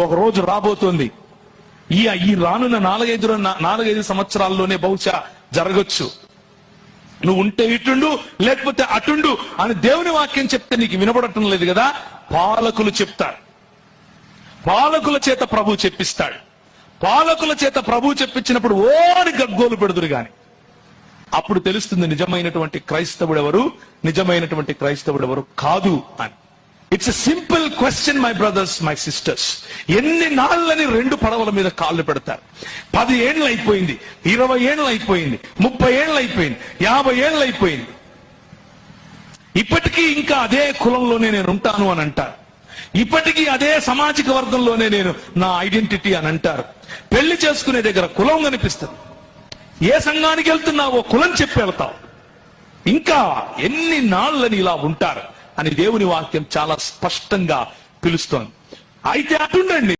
ఒక రోజు రాబోతోంది. ఈ రానున్న 4-5 సంవత్సరాల్లోనే బహుశా జరగచ్చు. నువ్వు ఉంటే ఇటుండు, లేకపోతే అటుండు అని దేవుని వాక్యం చెప్తే నీకు వినపడటం లేదు కదా. పాలకులు చెప్తారు, పాలకుల చేత ప్రభు చెప్పిస్తాడు. పాలకుల చేత ప్రభు చెప్పించినప్పుడు ఓడి గగ్గోలు పెడుదురు గాని అప్పుడు తెలుస్తుంది నిజమైనటువంటి క్రైస్తవుడు ఎవరు, నిజమైనటువంటి క్రైస్తవుడు ఎవరు కాదు అని. It's a simple question my brothers, my sisters. ఎన్ని నాళ్ళని 2 పడవల మీద కాళ్ళు పెడతారు? 10 ఏళ్ళు అయిపోయింది, 20 ఏళ్ళు అయిపోయింది, 30 ఏళ్ళు అయిపోయింది, 50 ఏళ్ళు అయిపోయింది. ఇప్పటికీ ఇంకా అదే కులంలోనే నేను ఉంటాను అని అంటారు. ఇప్పటికీ అదే సామాజిక వర్గంలోనే నేను నా ఐడెంటిటీ అని అంటారు. పెళ్లి చేసుకునే దగ్గర కులం కనిపిస్తుంది. ఏ సంఘానికి వెళ్తున్నావో కులం చెప్పి వెళ్తావు. ఇంకా ఎన్ని నాళ్ళని ఇలా ఉంటారు అని దేవుని వాక్యం చాలా స్పష్టంగా పిలుస్తోంది. అయితే అటుండండి.